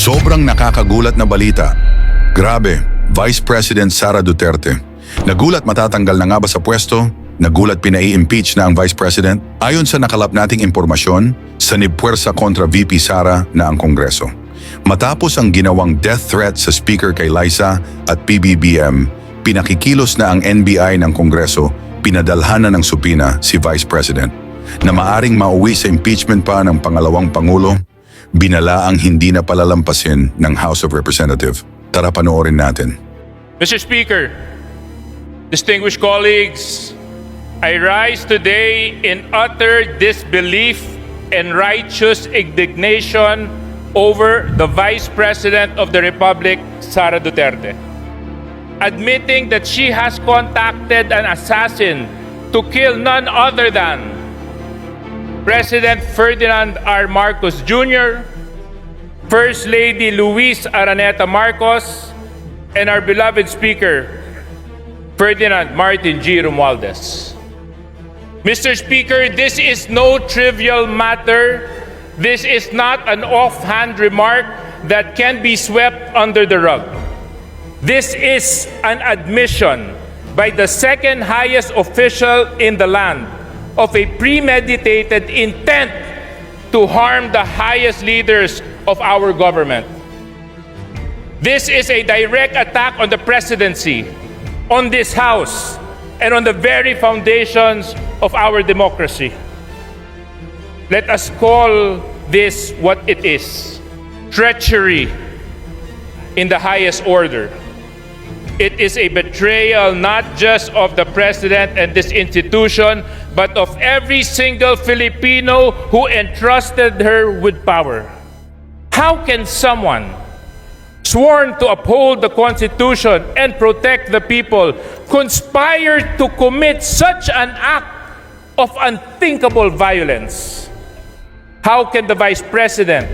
Sobrang nakakagulat na balita. Grabe, Vice President Sara Duterte. Nagulat matatanggal na nga ba sa pwesto? Nagulat I-Impeach na ang Vice President? Ayon sa nakalap nating impormasyon, sanib puwersa kontra VP Sara na ang Kongreso. Matapos ang ginawang death threat sa Speaker kay Liza at PBBM, pinakikilos na ang NBI ng Kongreso, pinadalhan na ng subpoena si Vice President. Na maaring mauwi sa impeachment pa ng pangalawang Pangulo, binalaang hindi na palalampasin ng House of Representatives. Tara panoorin natin. Mr. Speaker, distinguished colleagues, I rise today in utter disbelief and righteous indignation over the Vice President of the Republic, Sara Duterte, admitting that she has contacted an assassin to kill none other than President Ferdinand R. Marcos Jr., First Lady Luis Araneta Marcos, and our beloved Speaker, Ferdinand Martin G. Romualdez. Mr. Speaker, this is no trivial matter. This is not an offhand remark that can be swept under the rug. This is an admission by the second highest official in the land of a premeditated intent to harm the highest leaders of our government. This is a direct attack on the presidency, on this House, and on the very foundations of our democracy. Let us call this what it is: treachery in the highest order. It is a betrayal not just of the President and this institution, but of every single Filipino who entrusted her with power. How can someone sworn to uphold the Constitution and protect the people conspire to commit such an act of unthinkable violence? How can the Vice President,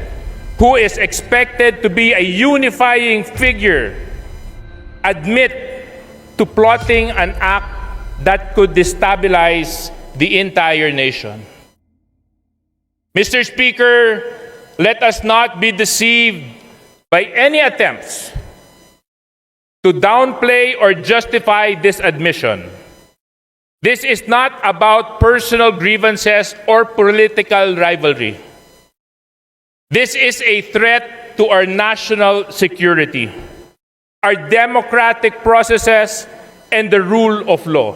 who is expected to be a unifying figure, admit to plotting an act that could destabilize the entire nation? Mr. Speaker, let us not be deceived by any attempts to downplay or justify this admission. This is not about personal grievances or political rivalry. This is a threat to our national security, our democratic processes, and the rule of law.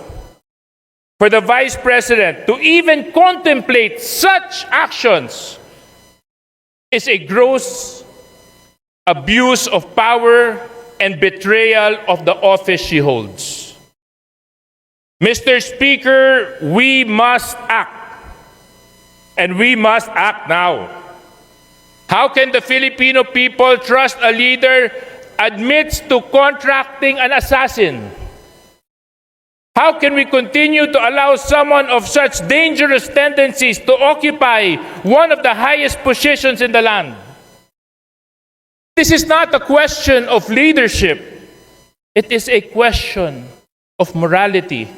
For the Vice President to even contemplate such actions is a gross abuse of power and betrayal of the office she holds. Mr. Speaker, we must act, and we must act now. How can the Filipino people trust a leader admits to contracting an assassin? How can we continue to allow someone of such dangerous tendencies to occupy one of the highest positions in the land? This is not a question of leadership. It is a question of morality,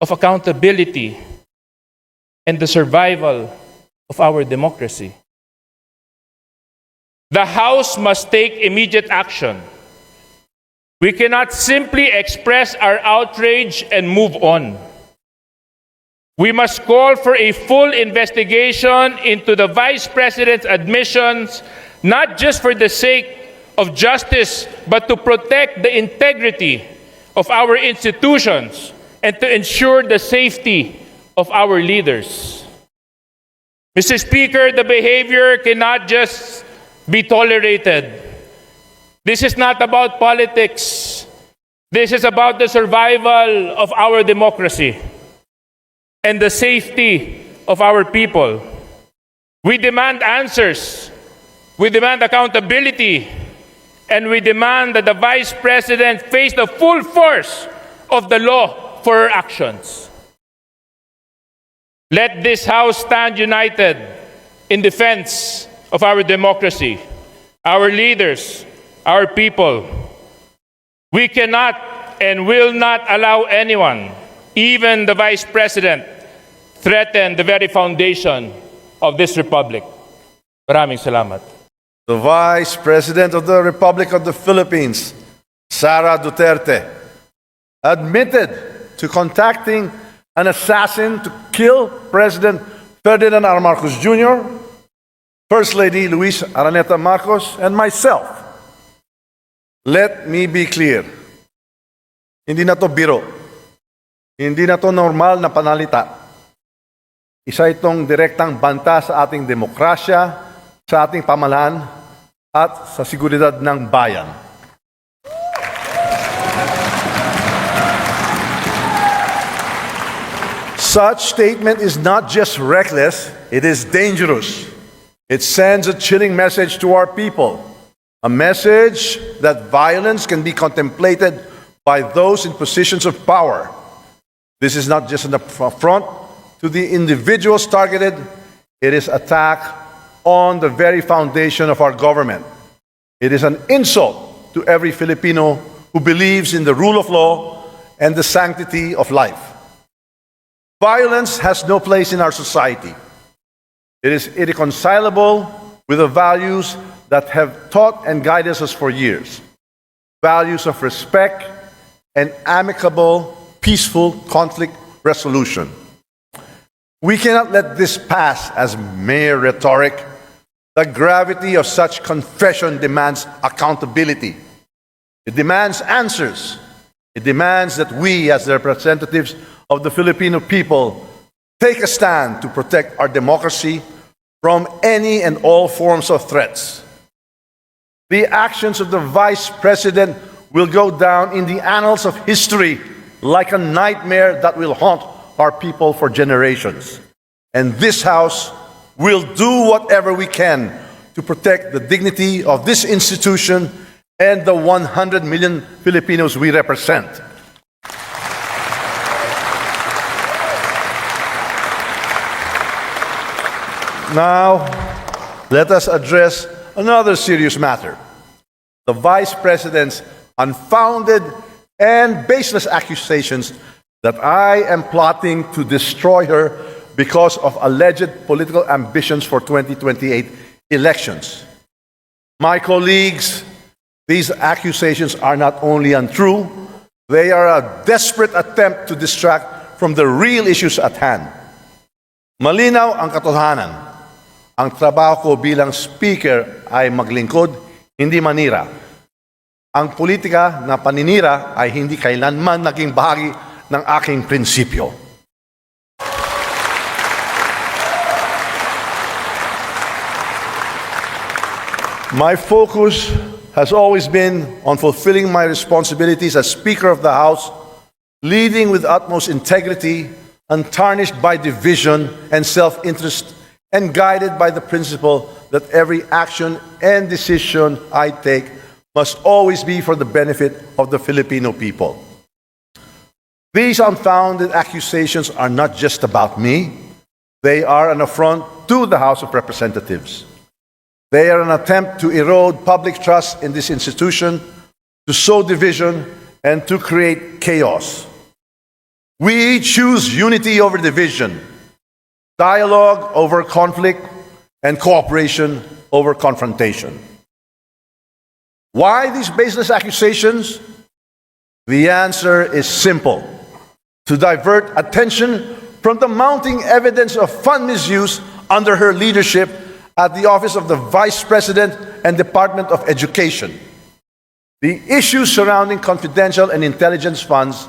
of accountability, and the survival of our democracy. The House must take immediate action. We cannot simply express our outrage and move on. We must call for a full investigation into the Vice President's admissions, not just for the sake of justice, but to protect the integrity of our institutions and to ensure the safety of our leaders. Mr. Speaker, the behavior cannot just be tolerated. This is not about politics. This is about the survival of our democracy and the safety of our people. We demand answers. We demand accountability. And we demand that the Vice President face the full force of the law for her actions. Let this House stand united in defense of our democracy, our leaders, our people. We cannot and will not allow anyone, even the Vice President, threaten the very foundation of this republic. Maraming salamat. the Vice President of the Republic of the Philippines, Sara Duterte, admitted to contacting an assassin to kill President Ferdinand R. Marcos Jr., First Lady Luis Araneta Marcos, and myself. Let me be clear. Hindi na to biro. Hindi na to normal na panalita. Isa itong direktang banta sa ating demokrasya, sa ating pamahalaan, at sa seguridad ng bayan. Such statement is not just reckless, it is dangerous. It sends a chilling message to our people, a message that violence can be contemplated by those in positions of power. This is not just an affront to the individuals targeted, it is attack on the very foundation of our government. It is an insult to every Filipino who believes in the rule of law and the sanctity of life. Violence has no place in our society. It is irreconcilable with the values that have taught and guided us for years. Values of respect and amicable, peaceful conflict resolution. We cannot let this pass as mere rhetoric. The gravity of such confession demands accountability. It demands answers. It demands that we, as the representatives of the Filipino people, take a stand to protect our democracy from any and all forms of threats. The actions of the Vice President will go down in the annals of history like a nightmare that will haunt our people for generations. And this House will do whatever we can to protect the dignity of this institution and the 100 million Filipinos we represent. Now, let us address another serious matter. The Vice President's unfounded and baseless accusations that I am plotting to destroy her because of alleged political ambitions for 2028 elections. My colleagues, these accusations are not only untrue, they are a desperate attempt to distract from the real issues at hand. Malinaw ang katotohanan. Ang trabaho ko bilang speaker ay maglingkod, hindi manira. Ang politika na paninira ay hindi kailanman naging bahagi ng aking prinsipyo. My focus has always been on fulfilling my responsibilities as Speaker of the House, leading with utmost integrity, untarnished by division and self-interest, and guided by the principle that every action and decision I take must always be for the benefit of the Filipino people. These unfounded accusations are not just about me. They are an affront to the House of Representatives. They are an attempt to erode public trust in this institution, to sow division, and to create chaos. We choose unity over division, dialogue over conflict, and cooperation over confrontation. Why these baseless accusations? The answer is simple: to divert attention from the mounting evidence of fund misuse under her leadership at the office of the Vice President and Department of Education. The issues surrounding confidential and intelligence funds,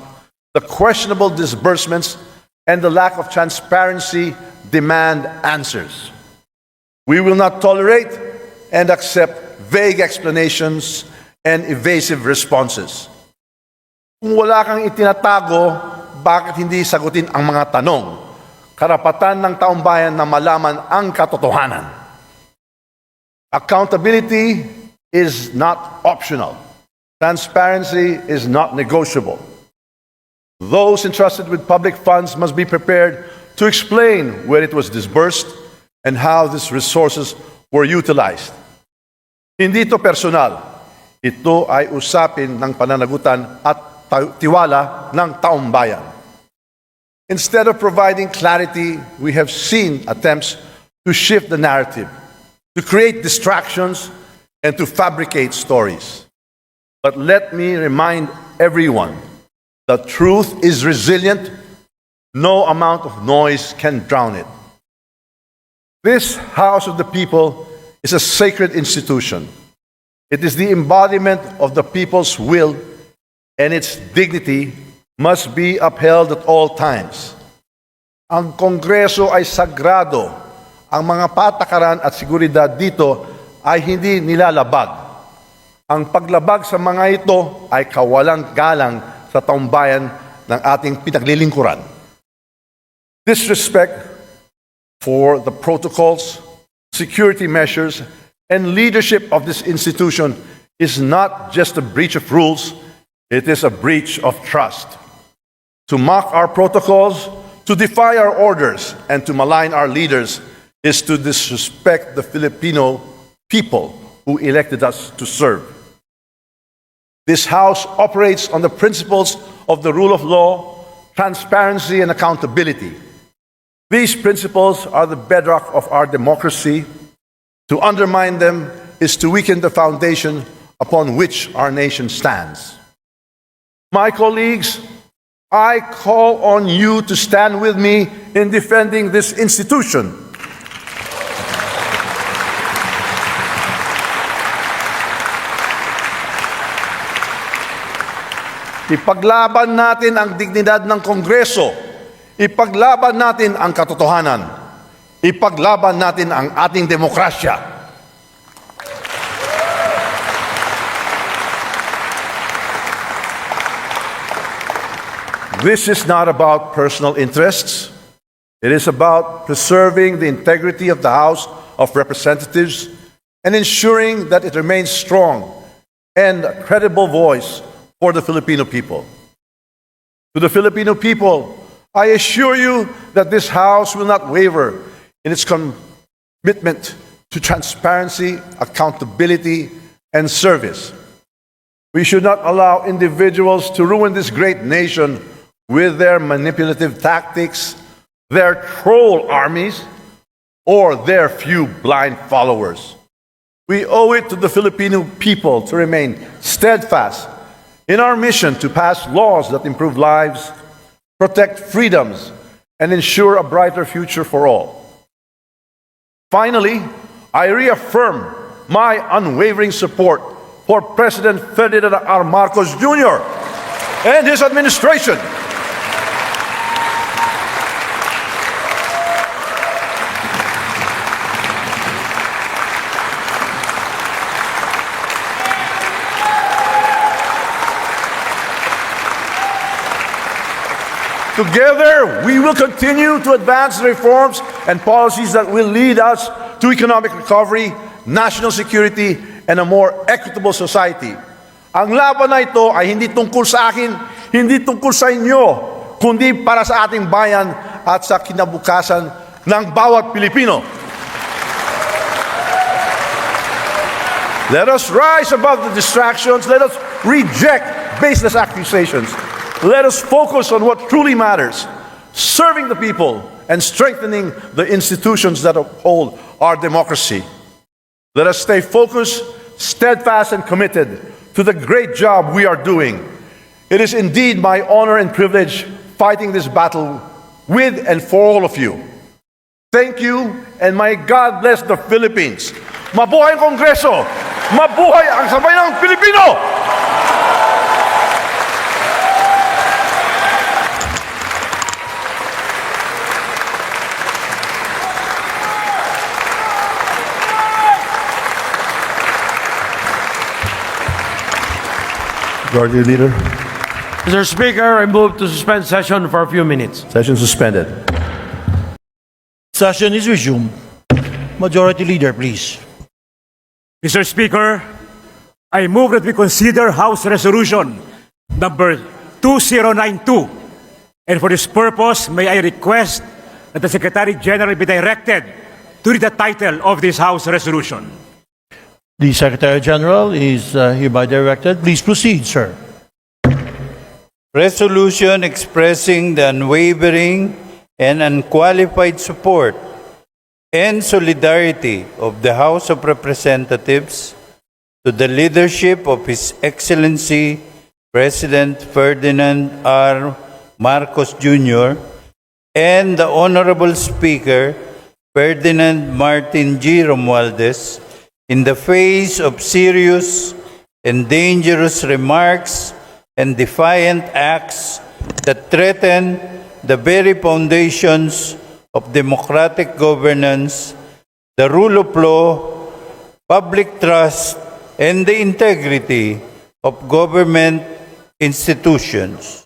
the questionable disbursements, and the lack of transparency demand answers. We will not tolerate and accept vague explanations and evasive responses. Kung wala kang itinatago, bakit hindi sagutin ang mga tanong? Karapatan ng taong bayan na malaman ang katotohanan. Accountability is not optional. Transparency is not negotiable. Those entrusted with public funds must be prepared to explain where it was disbursed and how these resources were utilized. Hindi ito personal. Ito ay usapin ng pananagutan at tiwala ng taong bayan. Instead of providing clarity, we have seen attempts to shift the narrative, to create distractions, and to fabricate stories. But let me remind everyone that truth is resilient. No amount of noise can drown it. This House of the People is a sacred institution. It is the embodiment of the people's will, and its dignity must be upheld at all times. Ang Kongreso ay sagrado. Ang mga patakaran at seguridad dito ay hindi nilalabag. Ang paglabag sa mga ito ay kawalang galang sa taumbayan ng ating pinaglilingkuran. Disrespect for the protocols, security measures, and leadership of this institution is not just a breach of rules, it is a breach of trust. To mock our protocols, to defy our orders, and to malign our leaders is to disrespect the Filipino people who elected us to serve. This House operates on the principles of the rule of law, transparency, and accountability. These principles are the bedrock of our democracy. To undermine them is to weaken the foundation upon which our nation stands. My colleagues, I call on you to stand with me in defending this institution. Ipaglaban natin ang dignidad ng Kongreso. Ipaglaban natin ang katotohanan. Ipaglaban natin ang ating demokrasya. This is not about personal interests. It is about preserving the integrity of the House of Representatives and ensuring that it remains strong and a credible voice for the Filipino people. To the Filipino people, I assure you that this House will not waver in its commitment to transparency, accountability, and service. We should not allow individuals to ruin this great nation with their manipulative tactics, their troll armies, or their few blind followers. We owe it to the Filipino people to remain steadfast in our mission to pass laws that improve lives, protect freedoms, and ensure a brighter future for all. Finally, I reaffirm my unwavering support for President Ferdinand R. Marcos Jr. and his administration. Together, we will continue to advance the reforms and policies that will lead us to economic recovery, national security, and a more equitable society. Ang laban na ito ay hindi tungkol sa akin, hindi tungkol sa inyo, kundi para sa ating bayan at sa kinabukasan ng bawat Pilipino. Let us rise above the distractions. Let us reject baseless accusations. Let us focus on what truly matters, serving the people and strengthening the institutions that uphold our democracy. Let us stay focused, steadfast, and committed to the great job we are doing. It is indeed my honor and privilege fighting this battle with and for all of you. Thank you, and may God bless the Philippines. Mabuhay ang Kongreso! Mabuhay ang sambayang Pilipino! Majority Leader. Mr. Speaker, I move to suspend session for a few minutes. Session suspended. Session is resumed. Majority Leader, please. Mr. Speaker, I move that we consider House Resolution number 2092. And for this purpose, may I request that the Secretary General be directed to read the title of this House Resolution. The Secretary General is hereby directed. Please proceed, sir. Resolution expressing the unwavering and unqualified support and solidarity of the House of Representatives to the leadership of His Excellency President Ferdinand R. Marcos Jr. and the Honorable Speaker Ferdinand Martin G. Romualdez in the face of serious and dangerous remarks and defiant acts that threaten the very foundations of democratic governance, the rule of law, public trust, and the integrity of government institutions.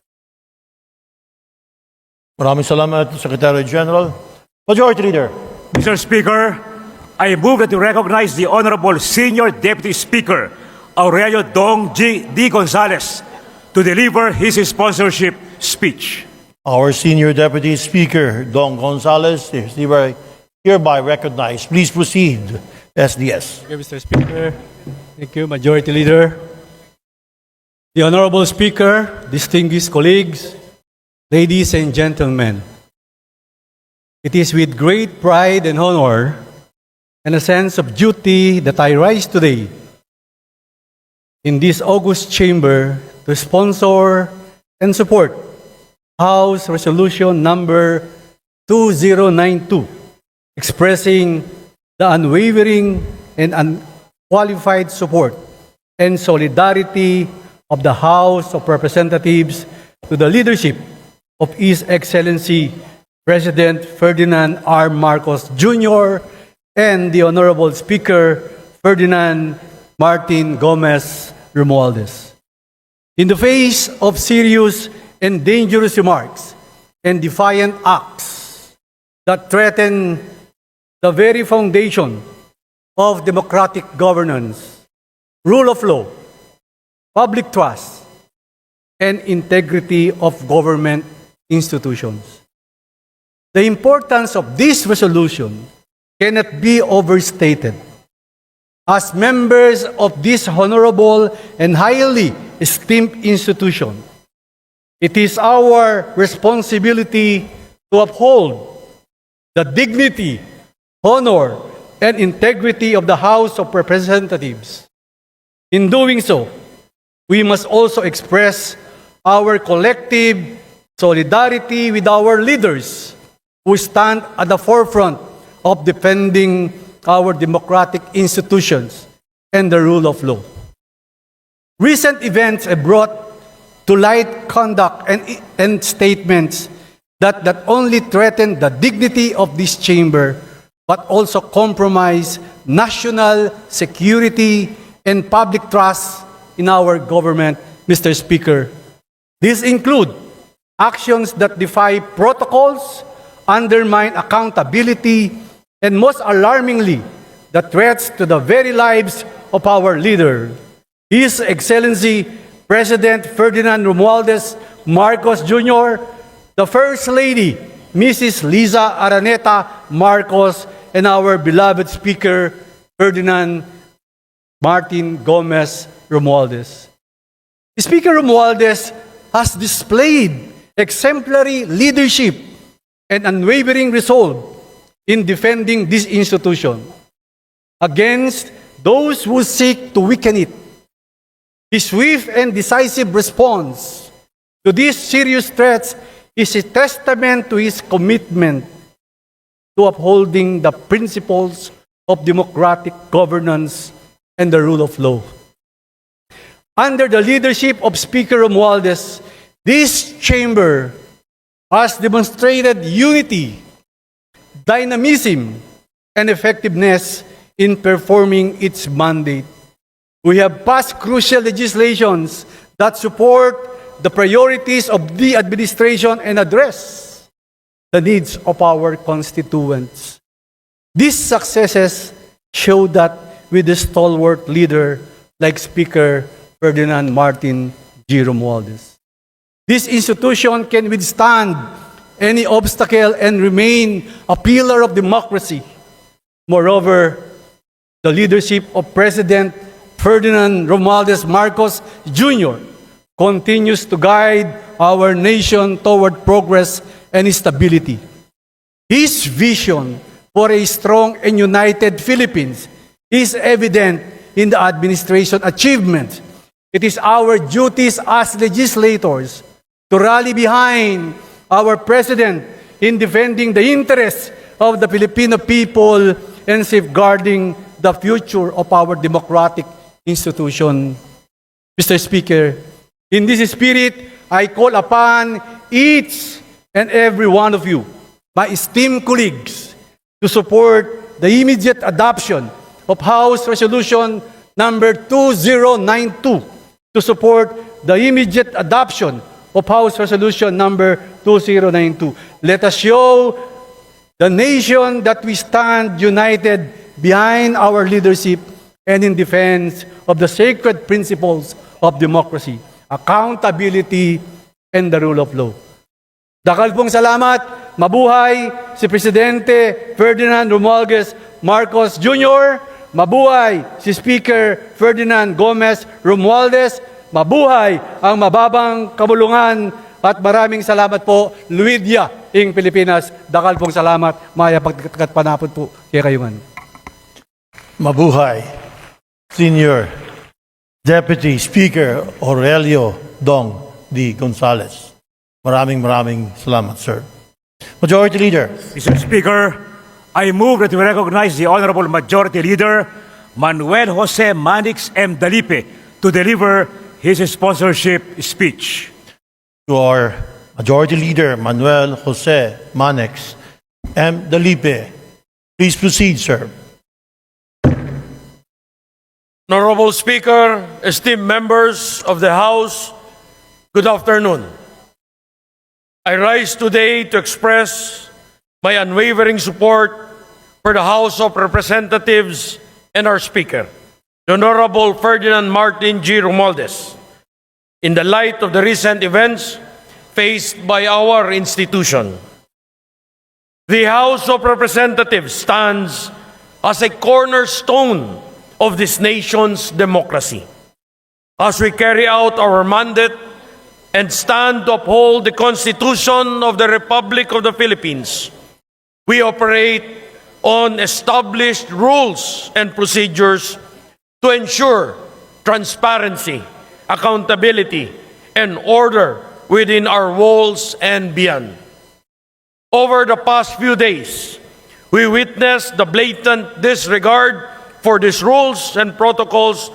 Maraming salamat, Secretary General. Majority Leader. Mr. Speaker, I move that you recognize the Honorable Senior Deputy Speaker, Aurelio Dong D. Gonzales, to deliver his sponsorship speech. Our Senior Deputy Speaker, Dong Gonzales, is hereby recognized. Please proceed, SDS. Thank you, Mr. Speaker. Thank you, Majority Leader. The Honorable Speaker, distinguished colleagues, ladies and gentlemen, it is with great pride and honor and a sense of duty that I rise today in this august chamber to sponsor and support House Resolution number 2092, expressing the unwavering and unqualified support and solidarity of the House of Representatives to the leadership of His Excellency President Ferdinand R. Marcos Jr. and the Honorable Speaker Ferdinand Martin Gomez Romualdez. In the face of serious and dangerous remarks and defiant acts that threaten the very foundation of democratic governance, rule of law, public trust, and integrity of government institutions. The importance of this resolution cannot be overstated. As members of this honorable and highly esteemed institution, it is our responsibility to uphold the dignity, honor, and integrity of the House of Representatives. In doing so, we must also express our collective solidarity with our leaders who stand at the forefront of defending our democratic institutions and the rule of law. Recent events have brought to light conduct and statements that not only threaten the dignity of this chamber, but also compromise national security and public trust in our government, Mr. Speaker. These include actions that defy protocols, undermine accountability, and most alarmingly, the threats to the very lives of our leader, His Excellency President Ferdinand Romualdez Marcos Jr., the First Lady, Mrs. Liza Araneta Marcos, and our beloved Speaker, Ferdinand Martin Gomez Romualdez. Speaker Romualdez has displayed exemplary leadership and unwavering resolve in defending this institution against those who seek to weaken it. His swift and decisive response to these serious threats is a testament to his commitment to upholding the principles of democratic governance and the rule of law. Under the leadership of Speaker Romualdez, this chamber has demonstrated unity, dynamism, and effectiveness in performing its mandate. We have passed crucial legislations that support the priorities of the administration and address the needs of our constituents. These successes show that with a stalwart leader like Speaker Ferdinand Martin G. Romualdez, this institution can withstand any obstacle and remain a pillar of democracy. Moreover, the leadership of President Ferdinand Romualdez Marcos Jr. continues to guide our nation toward progress and stability. His vision for a strong and united Philippines is evident in the administration achievements. It is our duties as legislators to rally behind our President in defending the interests of the Filipino people and safeguarding the future of our democratic institution. Mr. Speaker, in this spirit, I call upon each and every one of you, my esteemed colleagues, to support the immediate adoption of House Resolution number 2092, to support the immediate adoption of House Resolution number 2092. Let us show the nation that we stand united behind our leadership and in defense of the sacred principles of democracy, accountability, and the rule of law. Dakal pong salamat. Mabuhay si Presidente Ferdinand Romualdez Marcos Jr. Mabuhay si Speaker Ferdinand Gomez Romualdez. Mabuhay ang mababang kabulungan. At maraming salamat po, Luidia, ing Pilipinas. Dakal pong salamat. Maya pagkat panapod po kay kayuman. Mabuhay, Senior Deputy Speaker Aurelio Dong D. Gonzales. Maraming salamat, sir. Majority Leader. Mr. Speaker, I move that we recognize the Honorable Majority Leader, Manuel Jose Manix M. Dalipe, to deliver his sponsorship speech. To our Majority Leader, Manuel Jose Manix M. Dalipe. Please proceed, sir. Honorable Speaker, esteemed members of the House, good afternoon. I rise today to express my unwavering support for the House of Representatives and our Speaker, the Honorable Ferdinand Martin G. Romualdez, in the light of the recent events faced by our institution. The House of Representatives stands as a cornerstone of this nation's democracy. As we carry out our mandate and stand to uphold the Constitution of the Republic of the Philippines, we operate on established rules and procedures to ensure transparency, accountability, and order within our walls and beyond. Over the past few days, we witnessed the blatant disregard for these rules and protocols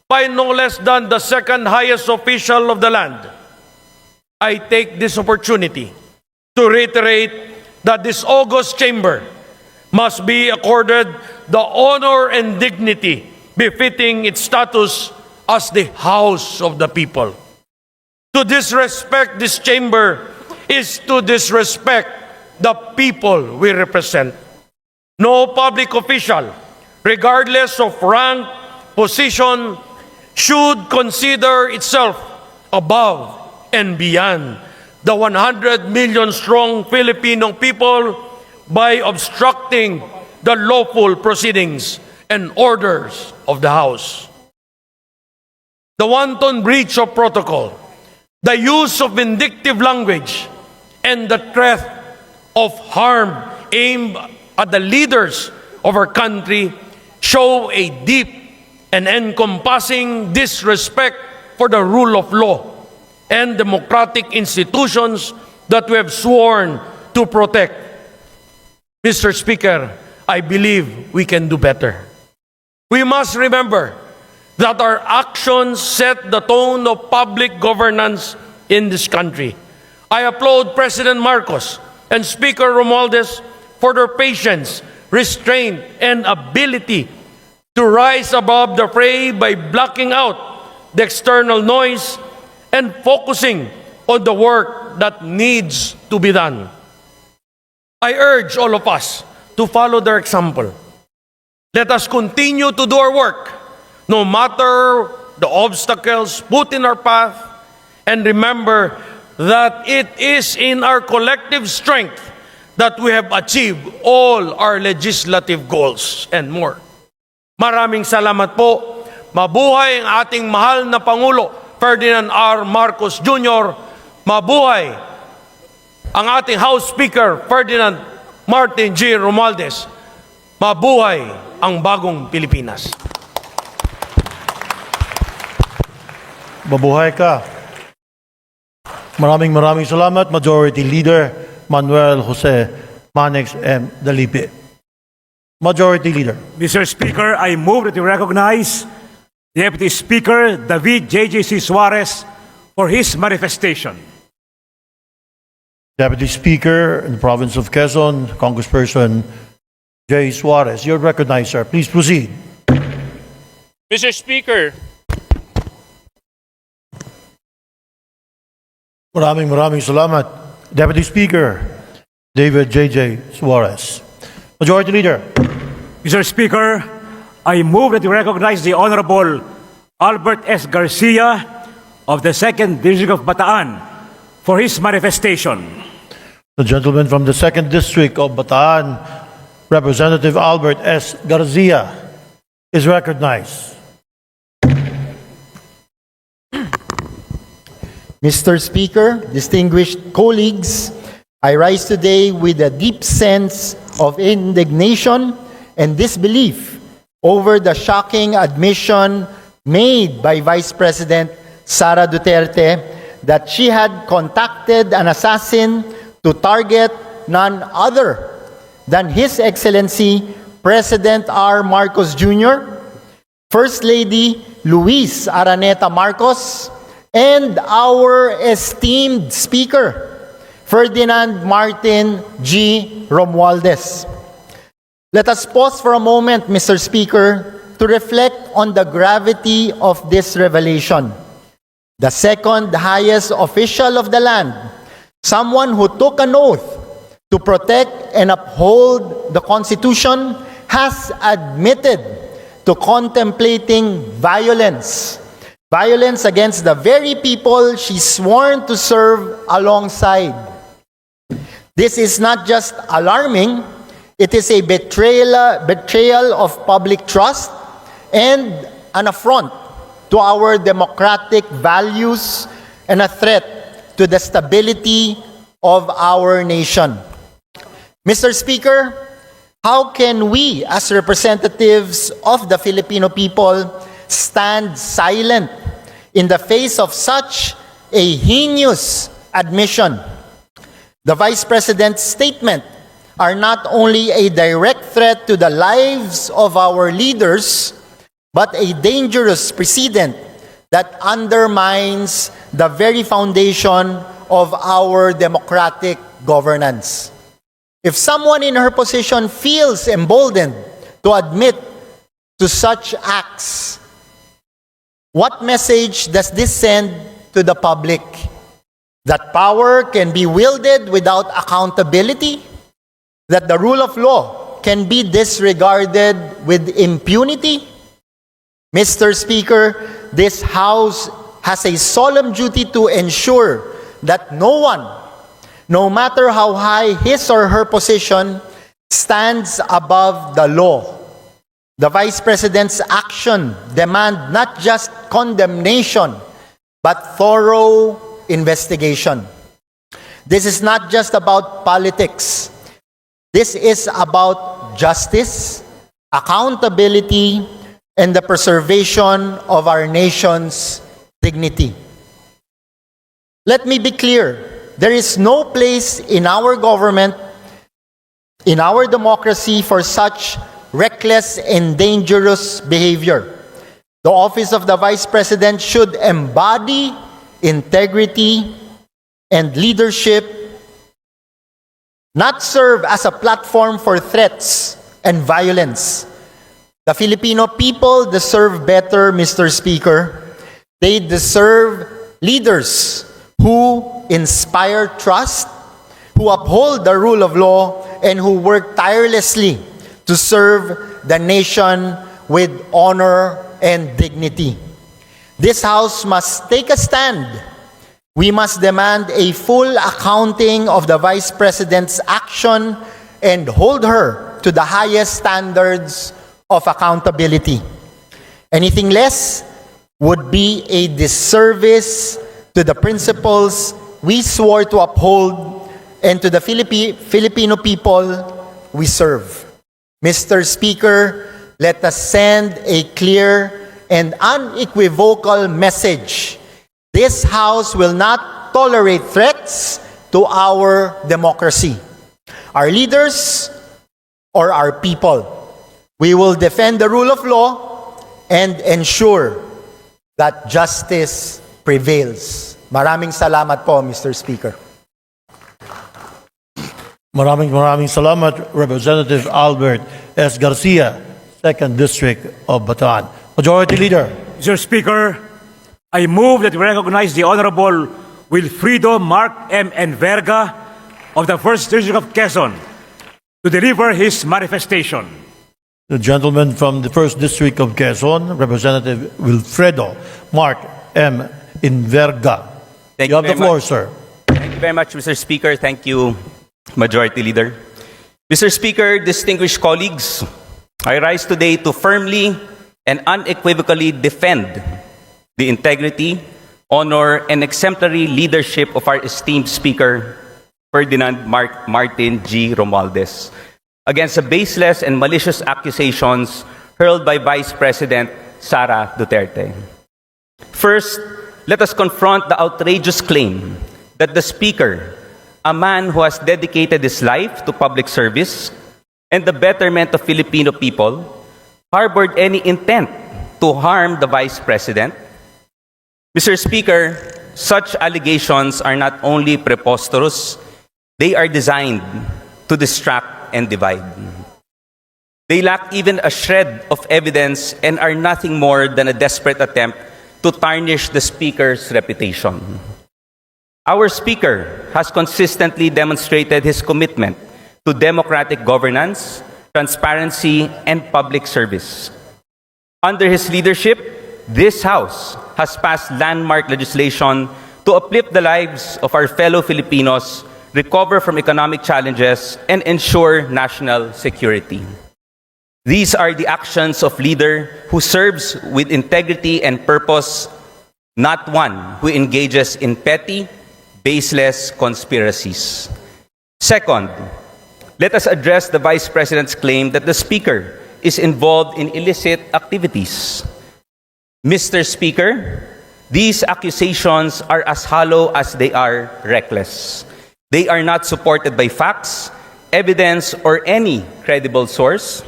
by no less than the second highest official of the land. I take this opportunity to reiterate that this august chamber must be accorded the honor and dignity befitting its status as the House of the people. To disrespect this chamber is to disrespect the people we represent. No public official, regardless of rank, position, should consider itself above and beyond the 100 million strong Filipino people by obstructing the lawful proceedings and orders of the House. The wanton breach of protocol, the use of vindictive language, and the threat of harm aimed at the leaders of our country show a deep and encompassing disrespect for the rule of law and democratic institutions that we have sworn to protect. Mr. Speaker, I believe we can do better. We must remember that our actions set the tone of public governance in this country. I applaud President Marcos and Speaker Romualdez for their patience, restraint, and ability to rise above the fray by blocking out the external noise and focusing on the work that needs to be done. I urge all of us to follow their example. Let us continue to do our work, no matter the obstacles put in our path, and remember that it is in our collective strength that we have achieved all our legislative goals and more. Maraming salamat po. Mabuhay ang ating mahal na Pangulo, Ferdinand R. Marcos Jr. Mabuhay ang ating House Speaker, Ferdinand Martin G. Romualdez. Mabuhay ang bagong Pilipinas. Mabuhay ka. Maraming salamat, Majority Leader Manuel Jose Manex M. Dalipe. Majority Leader. Mr. Speaker, I move that you recognize Deputy Speaker David J.J.C. Suarez for his manifestation. Deputy Speaker in the Province of Quezon, Congressperson J. Suarez. You're recognized, sir. Please proceed. Mr. Speaker, Maraming salamat. Deputy Speaker David J.J. Suarez. Majority Leader. Mr. Speaker, I move that you recognize the Honorable Albert S. Garcia of the 2nd District of Bataan for his manifestation. The gentleman from the 2nd District of Bataan, Representative Albert S. Garcia, is recognized. Mr. Speaker, distinguished colleagues, I rise today with a deep sense of indignation and disbelief over the shocking admission made by Vice President Sara Duterte that she had contacted an assassin to target none other than His Excellency President R. Marcos Jr., First Lady Luis Araneta Marcos, and our esteemed Speaker, Ferdinand Martin G. Romualdez. Let us pause for a moment, Mr. Speaker, to reflect on the gravity of this revelation. The second highest official of the land, someone who took an oath to protect and uphold the Constitution, has admitted to contemplating violence against the very people she sworn to serve alongside. This is not just alarming, it is a betrayal of public trust and an affront to our democratic values and a threat to the stability of our nation. Mr. Speaker, how can we as representatives of the Filipino people stand silent in the face of such a heinous admission? The Vice President's statement are not only a direct threat to the lives of our leaders, but a dangerous precedent that undermines the very foundation of our democratic governance. If someone in her position feels emboldened to admit to such acts, what message does this send to the public? That power can be wielded without accountability? That the rule of law can be disregarded with impunity? Mr. Speaker, this House has a solemn duty to ensure that no one, no matter how high his or her position, stands above the law. The Vice President's action demand not just condemnation, but thorough investigation. This is not just about politics. This is about justice, accountability, and the preservation of our nation's dignity. Let me be clear, there is no place in our government, in our democracy, for such reckless and dangerous behavior. The office of the Vice President should embody integrity and leadership, not serve as a platform for threats and violence. The Filipino people deserve better, Mr. Speaker. They deserve leaders who inspire trust, who uphold the rule of law, and who work tirelessly to serve the nation with honor and dignity. This House must take a stand. We must demand a full accounting of the Vice President's action and hold her to the highest standards of accountability. Anything less would be a disservice to the principles we swore to uphold and to the Filipino people we serve. Mr. Speaker, let us send a clear and unequivocal message This House will not tolerate threats to our democracy, our leaders, or our people. We will defend the rule of law and ensure that justice prevails. Maraming salamat po, Mr. Speaker. Maraming salamat, Representative Albert S. Garcia, 2nd District of Bataan. Majority Leader. Mr. Speaker, I move that we recognize the Honorable Wilfrido Mark M. Enverga of the 1st District of Quezon to deliver his manifestation. The gentleman from the 1st District of Quezon, Representative Wilfredo Mark M. Enverga. You have the floor, sir. Thank you very much, Mr. Speaker. Thank you, Majority Leader. Mr. Speaker, distinguished colleagues, I rise today to firmly and unequivocally defend the integrity, honor, and exemplary leadership of our esteemed Speaker, Ferdinand Martin G. Romualdez, against the baseless and malicious accusations hurled by Vice President Sara Duterte. First, let us confront the outrageous claim that the Speaker, a man who has dedicated his life to public service and the betterment of Filipino people, harbored any intent to harm the Vice President. Mr. Speaker, such allegations are not only preposterous, they are designed to distract and divide. They lack even a shred of evidence and are nothing more than a desperate attempt to tarnish the Speaker's reputation. Our Speaker has consistently demonstrated his commitment to democratic governance, transparency, and public service. Under his leadership, this House has passed landmark legislation to uplift the lives of our fellow Filipinos, recover from economic challenges, and ensure national security. These are the actions of a leader who serves with integrity and purpose, not one who engages in petty, baseless conspiracies. Second, let us address the Vice President's claim that the Speaker is involved in illicit activities. Mr. Speaker, these accusations are as hollow as they are reckless. They are not supported by facts, evidence, or any credible source.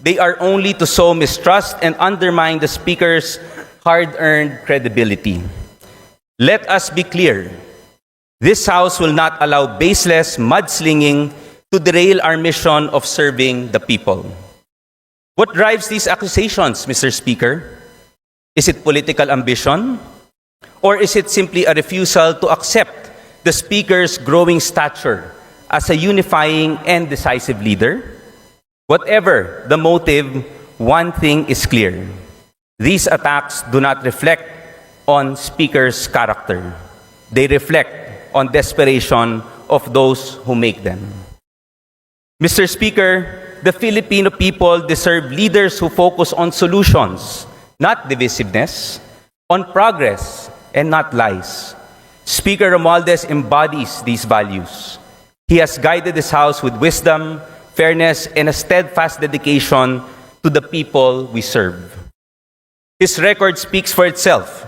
They are only to sow mistrust and undermine the Speaker's hard-earned credibility. Let us be clear. This House will not allow baseless mudslinging to derail our mission of serving the people. What drives these accusations, Mr. Speaker? Is it political ambition? Or is it simply a refusal to accept the Speaker's growing stature as a unifying and decisive leader? Whatever the motive, one thing is clear. These attacks do not reflect on Speaker's character. They reflect on desperation of those who make them. Mr. Speaker, the Filipino people deserve leaders who focus on solutions, not divisiveness, on progress, and not lies. Speaker Romualdez embodies these values. He has guided this House with wisdom, fairness, and a steadfast dedication to the people we serve. His record speaks for itself,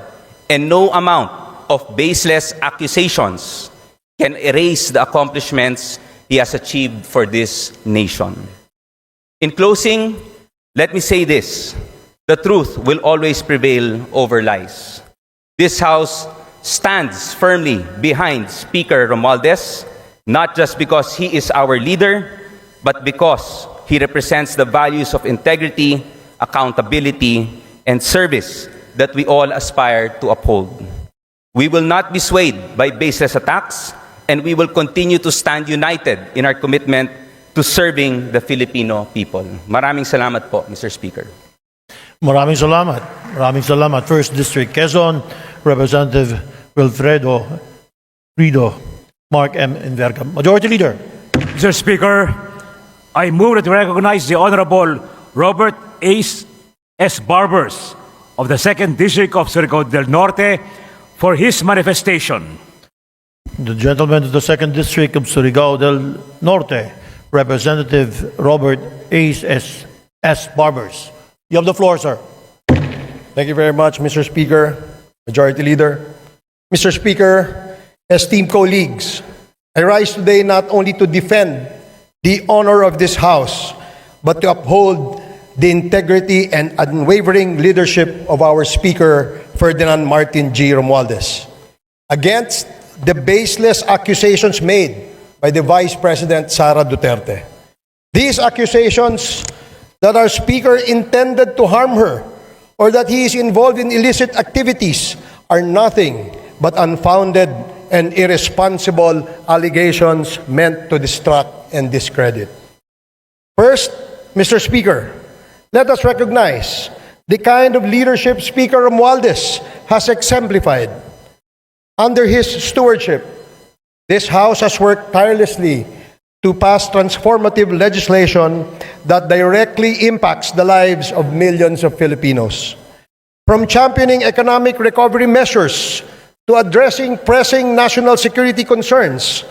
and no amount of baseless accusations can erase the accomplishments he has achieved for this nation. In closing, let me say this: the truth will always prevail over lies. This House stands firmly behind Speaker Romualdez, not just because he is our leader, but because he represents the values of integrity, accountability, and service that we all aspire to uphold. We will not be swayed by baseless attacks, and we will continue to stand united in our commitment to serving the Filipino people. Maraming salamat po, Mr. Speaker. Maraming salamat. Maraming salamat. 1st District, Quezon, Representative Wilfredo Mark M. Enverga. Majority Leader. Mr. Speaker, I move that we recognize the Honorable Robert S. Barbers of the 2nd District of Surigao del Norte for his manifestation. The gentleman of the 2nd District of Surigao del Norte, Representative Robert S. Barbers. You have the floor, sir. Thank you very much, Mr. Speaker, Majority Leader. Mr. Speaker, esteemed colleagues, I rise today not only to defend the honor of this House, but to uphold the integrity and unwavering leadership of our Speaker, Ferdinand Martin G. Romualdez, against the baseless accusations made by the Vice President Sara Duterte. These accusations that our Speaker intended to harm her or that he is involved in illicit activities are nothing but unfounded and irresponsible allegations meant to distract and discredit. First, Mr. Speaker, let us recognize the kind of leadership Speaker Romualdez has exemplified. Under his stewardship, this House has worked tirelessly to pass transformative legislation that directly impacts the lives of millions of Filipinos. From championing economic recovery measures to addressing pressing national security concerns,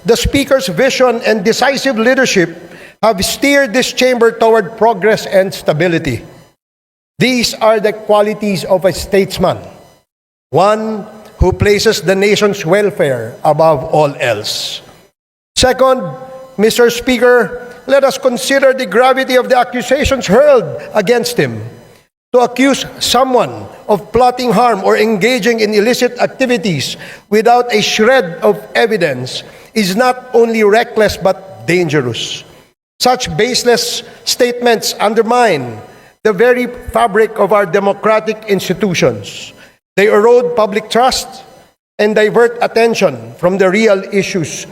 the Speaker's vision and decisive leadership have steered this chamber toward progress and stability. These are the qualities of a statesman, one who places the nation's welfare above all else. Second, Mr. Speaker, let us consider the gravity of the accusations hurled against him. To accuse someone of plotting harm or engaging in illicit activities without a shred of evidence is not only reckless but dangerous. Such baseless statements undermine the very fabric of our democratic institutions. They erode public trust and divert attention from the real issues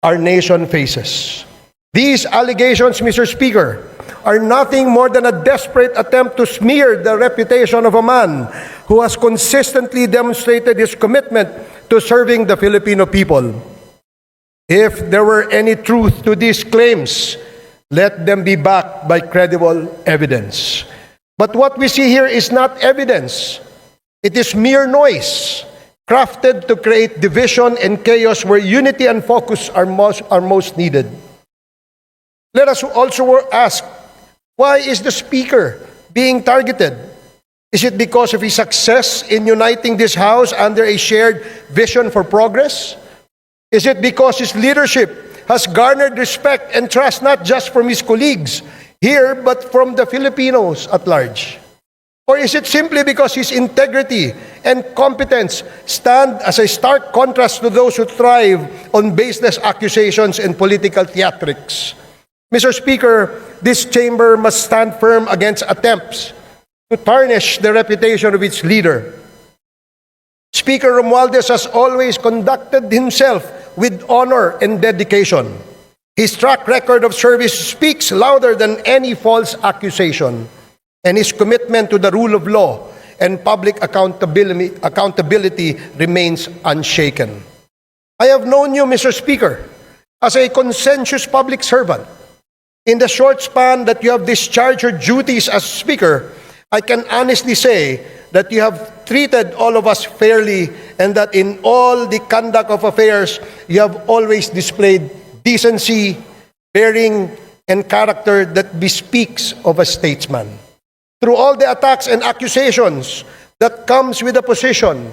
our nation faces. These allegations, Mr. Speaker, are nothing more than a desperate attempt to smear the reputation of a man who has consistently demonstrated his commitment to serving the Filipino people. If there were any truth to these claims, let them be backed by credible evidence. But what we see here is not evidence. It is mere noise, crafted to create division and chaos where unity and focus are most needed. Let us also ask, why is the Speaker being targeted? Is it because of his success in uniting this House under a shared vision for progress? Is it because his leadership has garnered respect and trust not just from his colleagues here, but from the Filipinos at large? Or is it simply because his integrity and competence stand as a stark contrast to those who thrive on baseless accusations and political theatrics? Mr. Speaker, this chamber must stand firm against attempts to tarnish the reputation of its leader. Speaker Romualdez has always conducted himself with honor and dedication. His track record of service speaks louder than any false accusation, and his commitment to the rule of law and public accountability remains unshaken. I have known you, Mr. Speaker, as a conscientious public servant. In the short span that you have discharged your duties as Speaker, I can honestly say that you have treated all of us fairly and that in all the conduct of affairs, you have always displayed decency, bearing, and character that bespeaks of a statesman. Through all the attacks and accusations that comes with a position,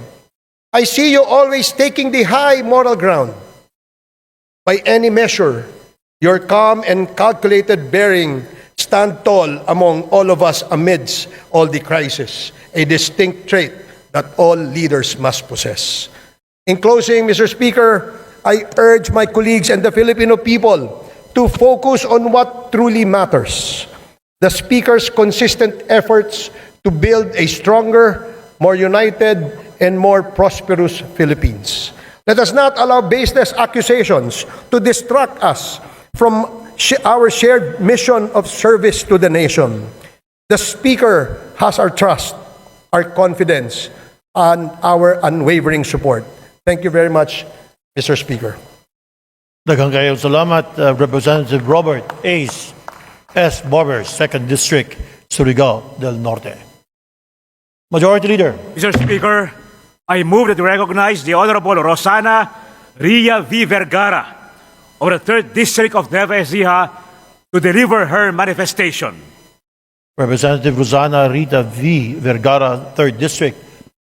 I see you always taking the high moral ground. By any measure, your calm and calculated bearing stand tall among all of us amidst all the crisis, a distinct trait that all leaders must possess. In closing, Mr. Speaker, I urge my colleagues and the Filipino people to focus on what truly matters: the Speaker's consistent efforts to build a stronger, more united, and more prosperous Philippines. Let us not allow baseless accusations to distract us from our shared mission of service to the nation. The Speaker has our trust, our confidence, and our unwavering support. Thank you very much, Mr. Speaker. Daghang kayong salamat, Representative Robert Ace S. Barbers, 2nd District, Surigao del Norte. Majority Leader. Mr. Speaker, I move that we recognize the Honorable Rosana Ria V. Vergara of the 3rd District of Nueva Ecija to deliver her manifestation. Representative Rosana Rita V. Vergara, 3rd District,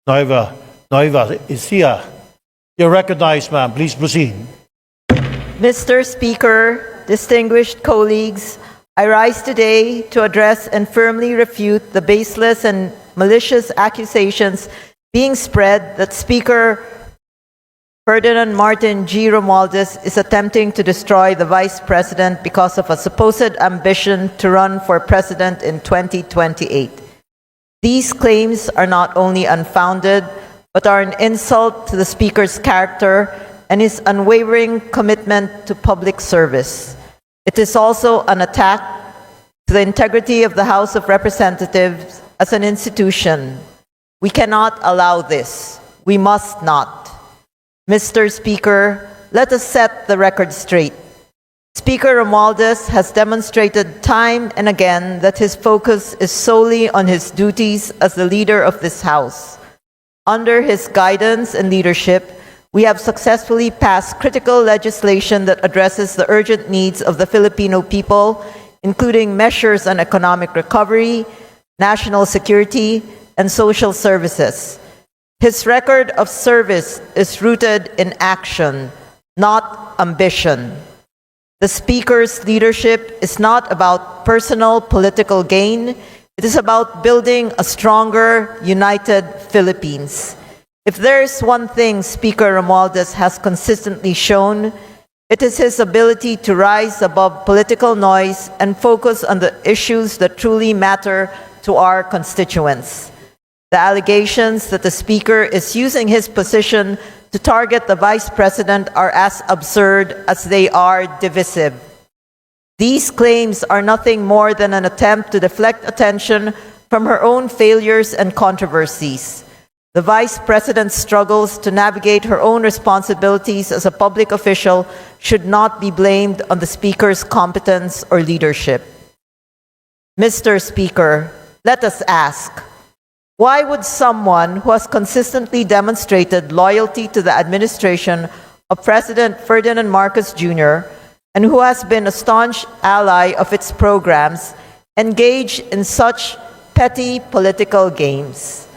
Nueva Nueva Ecija. You're recognized, ma'am. Please proceed. Mr. Speaker, distinguished colleagues, I rise today to address and firmly refute the baseless and malicious accusations being spread that Speaker Ferdinand Martin G. Romualdez is attempting to destroy the Vice President because of a supposed ambition to run for President in 2028. These claims are not only unfounded, but are an insult to the Speaker's character and his unwavering commitment to public service. It is also an attack to the integrity of the House of Representatives as an institution. We cannot allow this. We must not. Mr. Speaker, let us set the record straight. Speaker Romualdez has demonstrated time and again that his focus is solely on his duties as the leader of this House. Under his guidance and leadership, we have successfully passed critical legislation that addresses the urgent needs of the Filipino people, including measures on economic recovery, national security, and social services. His record of service is rooted in action, not ambition. The Speaker's leadership is not about personal political gain. It is about building a stronger, united Philippines. If there is one thing Speaker Romualdez has consistently shown, it is his ability to rise above political noise and focus on the issues that truly matter to our constituents. The allegations that the Speaker is using his position to target the Vice President are as absurd as they are divisive. These claims are nothing more than an attempt to deflect attention from her own failures and controversies. The Vice President's struggles to navigate her own responsibilities as a public official should not be blamed on the Speaker's competence or leadership. Mr. Speaker, let us ask, why would someone who has consistently demonstrated loyalty to the administration of President Ferdinand Marcos Jr. and who has been a staunch ally of its programs engage in such petty political games?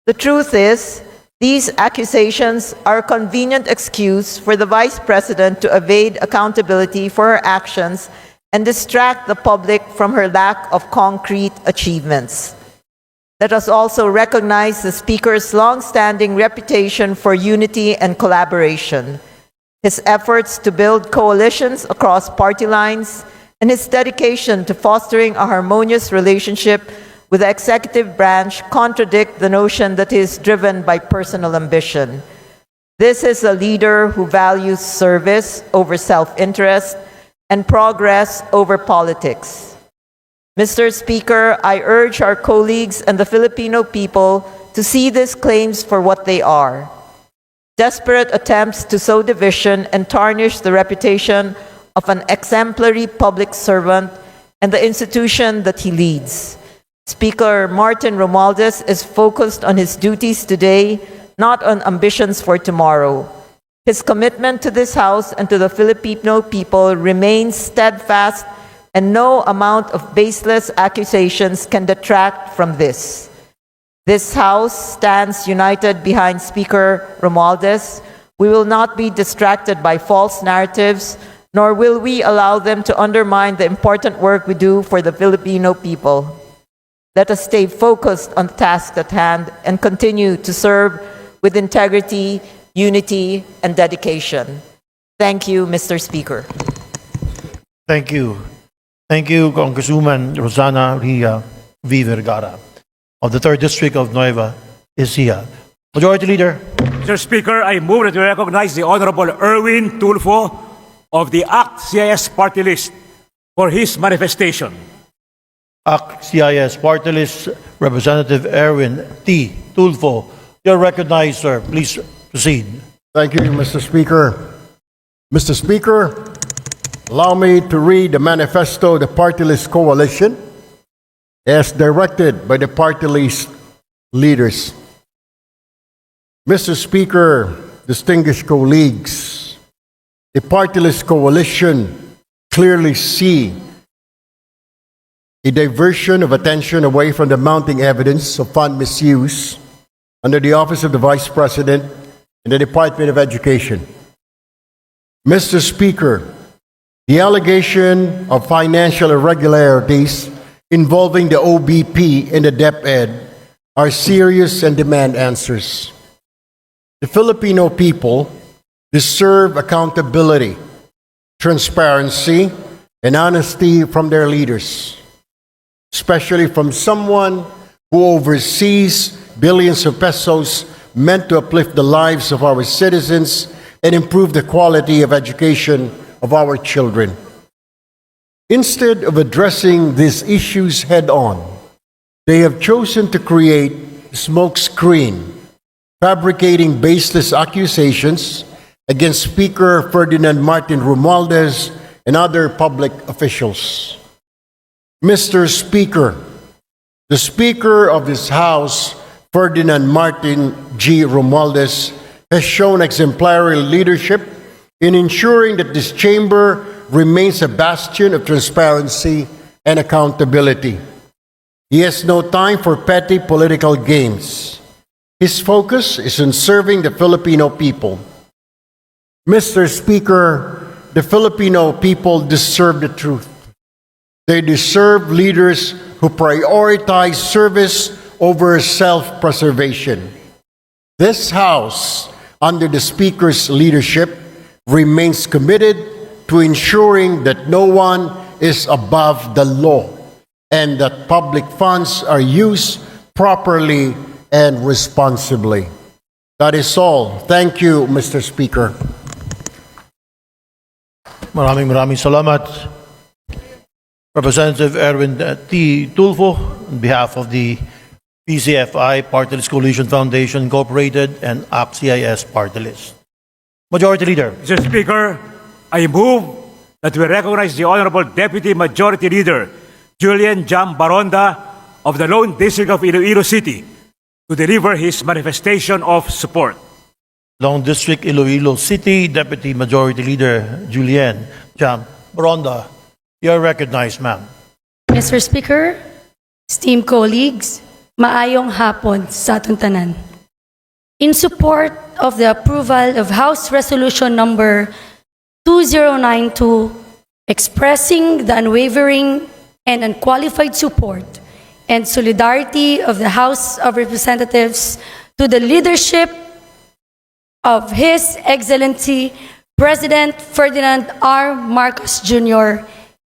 The truth is, these accusations are a convenient excuse for the Vice President to evade accountability for her actions and distract the public from her lack of concrete achievements. Let us also recognize the Speaker's long-standing reputation for unity and collaboration, his efforts to build coalitions across party lines, and his dedication to fostering a harmonious relationship with the executive branch contradict the notion that he is driven by personal ambition. This is a leader who values service over self-interest and progress over politics. Mr. Speaker, I urge our colleagues and the Filipino people to see these claims for what they are: desperate attempts to sow division and tarnish the reputation of an exemplary public servant and the institution that he leads. Speaker Martin Romualdez is focused on his duties today, not on ambitions for tomorrow. His commitment to this House and to the Filipino people remains steadfast, and no amount of baseless accusations can detract from this. This House stands united behind Speaker Romualdez. We will not be distracted by false narratives, nor will we allow them to undermine the important work we do for the Filipino people. Let us stay focused on the task at hand and continue to serve with integrity, unity, and dedication. Thank you, Mr. Speaker. Thank you. Thank you, Congresswoman Rosana Ria V. Vergara of the 3rd District of Nueva Ecija. Majority Leader. Mr. Speaker, I move that we recognize the Honorable Erwin Tulfo of the ACT-CIS party list for his manifestation. ACT-CIS Party List Representative Erwin T. Tulfo. You're recognized, sir. Please proceed. Thank you, Mr. Speaker. Mr. Speaker, allow me to read the manifesto of the party list coalition as directed by the party list leaders. Mr. Speaker, distinguished colleagues, the party list coalition clearly see a diversion of attention away from the mounting evidence of fund misuse under the Office of the Vice President in the Department of Education. Mr. Speaker, the allegation of financial irregularities involving the OBP and the DepEd are serious and demand answers. The Filipino people deserve accountability, transparency, and honesty from their leaders, especially from someone who oversees billions of pesos meant to uplift the lives of our citizens and improve the quality of education of our children. Instead of addressing these issues head-on, they have chosen to create a smokescreen, fabricating baseless accusations against Speaker Ferdinand Martin Romualdez and other public officials. Mr. Speaker, the Speaker of this House, Ferdinand Martin G. Romualdez, has shown exemplary leadership in ensuring that this chamber remains a bastion of transparency and accountability. He has no time for petty political games. His focus is on serving the Filipino people. Mr. Speaker, the Filipino people deserve the truth. They deserve leaders who prioritize service over self-preservation. This House, under the Speaker's leadership, remains committed to ensuring that no one is above the law and that public funds are used properly and responsibly. That is all. Thank you, Mr. Speaker. Maraming salamat. Representative Erwin T. Tulfo, on behalf of the PCFI, Party List Coalition Foundation Incorporated, and ACT-CIS Party List. Majority Leader. Mr. Speaker, I move that we recognize the Honorable Deputy Majority Leader, Julian Jam Baronda of the Lone District of Iloilo City, to deliver his manifestation of support. Long District, Iloilo City, Deputy Majority Leader Julian Jam Baronda. You are recognized, ma'am. Mr. Speaker, esteemed colleagues, maayong hapon sa atong tanan. In support of the approval of House Resolution number 2092, expressing the unwavering and unqualified support and solidarity of the House of Representatives to the leadership of His Excellency President Ferdinand R. Marcos Jr.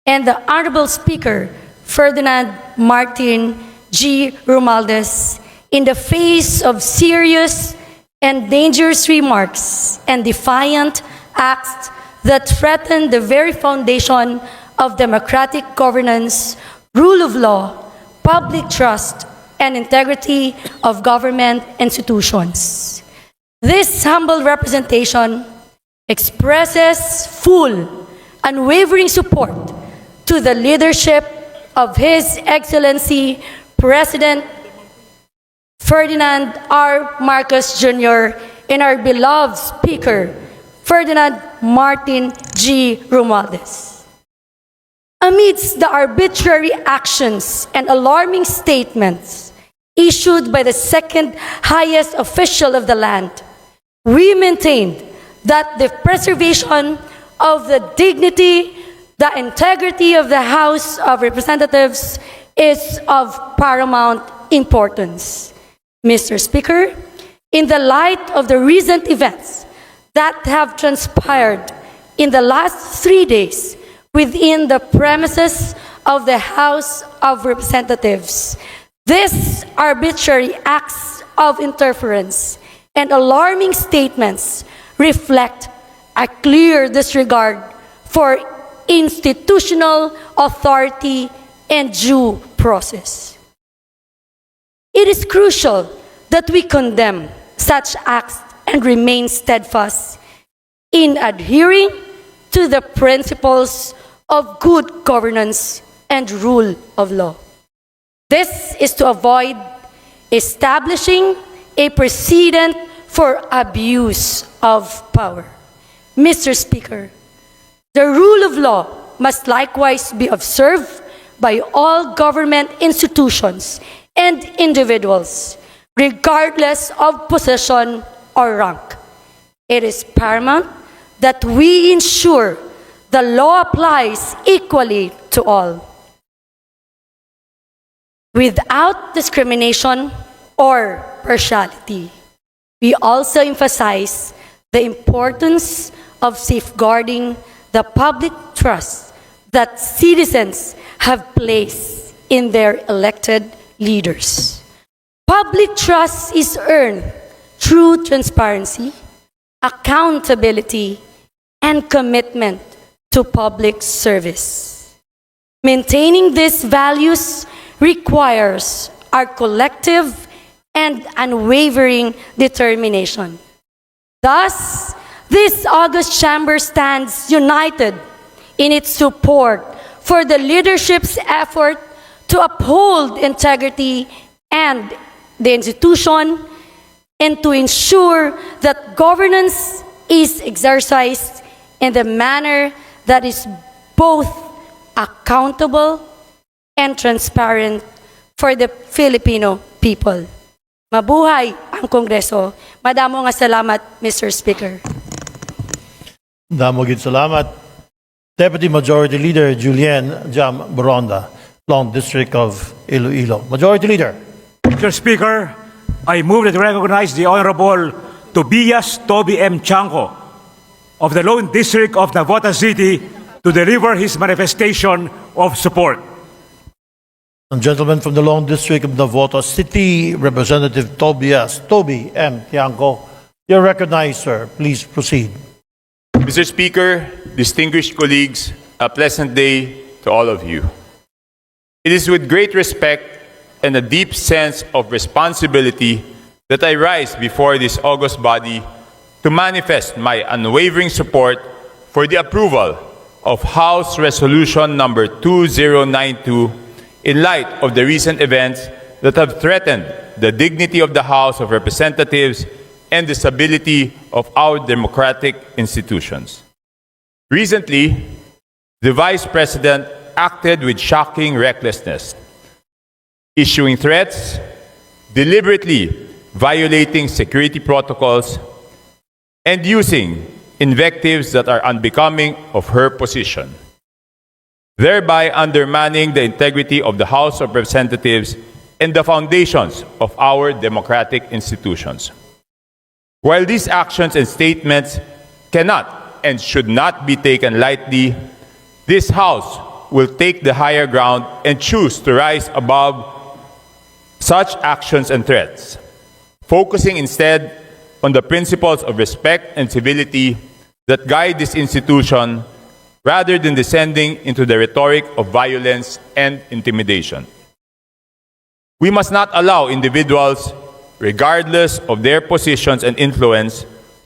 and the Honorable Speaker Ferdinand Martin G. Romualdez in the face of serious and dangerous remarks and defiant acts that threaten the very foundation of democratic governance, rule of law, public trust, and integrity of government institutions. This humble representation expresses full, unwavering support to the leadership of His Excellency President Ferdinand R. Marcos Jr. and our beloved Speaker, Ferdinand Martin G. Romualdez. Amidst the arbitrary actions and alarming statements issued by the second highest official of the land, we maintained that the preservation of the dignity, the integrity of the House of Representatives is of paramount importance. Mr. Speaker, in the light of the recent events that have transpired in the last 3 days within the premises of the House of Representatives, these arbitrary acts of interference and alarming statements reflect a clear disregard for institutional authority and due process. It is crucial that we condemn such acts and remain steadfast in adhering to the principles of good governance and rule of law. This is to avoid establishing a precedent for abuse of power. Mr. Speaker, the rule of law must likewise be observed by all government institutions and individuals. regardless of position or rank. It is paramount that we ensure the law applies equally to all, without discrimination or partiality. We also emphasize the importance of safeguarding the public trust that citizens have placed in their elected leaders. Public trust is earned through transparency, accountability, and commitment to public service. Maintaining these values requires our collective and unwavering determination. Thus, this august chamber stands united in its support for the leadership's effort to uphold integrity and the institution, and to ensure that governance is exercised in the manner that is both accountable and transparent for the Filipino people. Mabuhay ang Kongreso. Madamo nga salamat, Mr. Speaker. Damo gid salamat. Deputy Majority Leader Julian Jam Boronda, Long District of Iloilo. Majority Leader. Mr. Speaker, I move that we recognize the Honorable Tobias Toby M. Chanco of the Lone District of Navotas City to deliver his manifestation of support. And gentleman from the Long District of Navotas City, Representative Toby M. Tiangco. You're recognized, sir. Please proceed. Mr. Speaker, distinguished colleagues, a pleasant day to all of you. It is with great respect and a deep sense of responsibility that I rise before this august body to manifest my unwavering support for the approval of House Resolution number 2092 in light of the recent events that have threatened the dignity of the House of Representatives and the stability of our democratic institutions. Recently, the Vice President acted with shocking recklessness, issuing threats, deliberately violating security protocols, and using invectives that are unbecoming of her position, thereby undermining the integrity of the House of Representatives and the foundations of our democratic institutions. While these actions and statements cannot and should not be taken lightly, this House will take the higher ground and choose to rise above such actions and threats, focusing instead on the principles of respect and civility that guide this institution rather than descending into the rhetoric of violence and intimidation. We must not allow individuals, regardless of their positions and influence,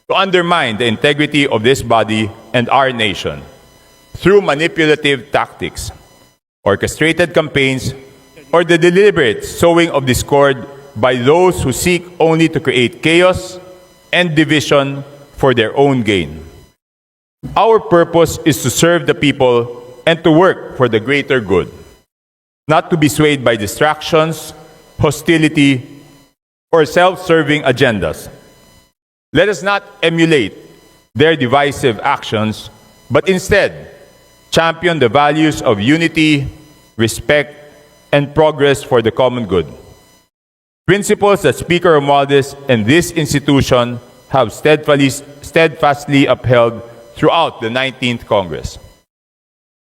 to undermine the integrity of this body and our nation through manipulative tactics, orchestrated campaigns, or the deliberate sowing of discord by those who seek only to create chaos and division for their own gain. Our purpose is to serve the people and to work for the greater good, not to be swayed by distractions, hostility, or self-serving agendas. Let us not emulate their divisive actions, but instead champion the values of unity, respect, and progress for the common good. Principles that Speaker Romualdez and this institution have steadfastly upheld throughout the 19th Congress.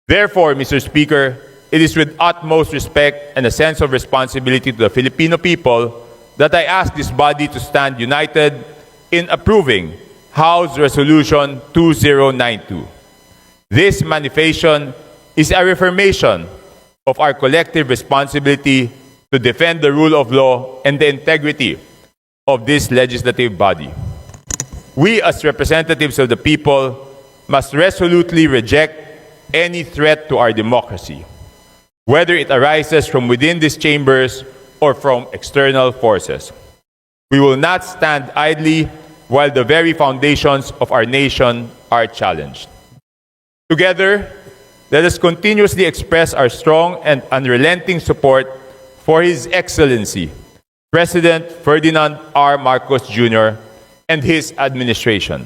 Therefore, Mr. Speaker, it is with utmost respect and a sense of responsibility to the Filipino people that I ask this body to stand united in approving House Resolution 2092. This manifestation is a reaffirmation of our collective responsibility to defend the rule of law and the integrity of this legislative body. We, as representatives of the people, must resolutely reject any threat to our democracy, whether it arises from within these chambers or from external forces. We will not stand idly while the very foundations of our nation are challenged. Together, let us continuously express our strong and unrelenting support for His Excellency, President Ferdinand R. Marcos Jr. and his administration,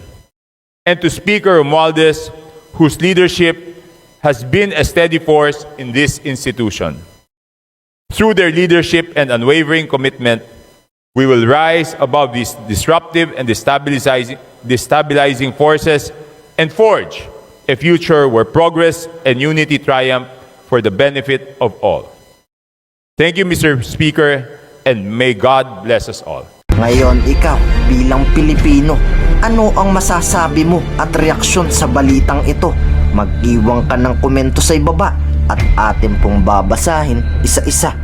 and to Speaker Romualdez, whose leadership has been a steady force in this institution. Through their leadership and unwavering commitment, we will rise above these disruptive and destabilizing forces and forge a future where progress and unity triumph for the benefit of all. Thank you, Mr. Speaker, and may God bless us all. Ngayon, ikaw, bilang Pilipino, ano ang masasabi mo at reaksyon sa balitang ito? Mag-iwan ka ng komento sa ibaba at atin pong babasahin isa-isa.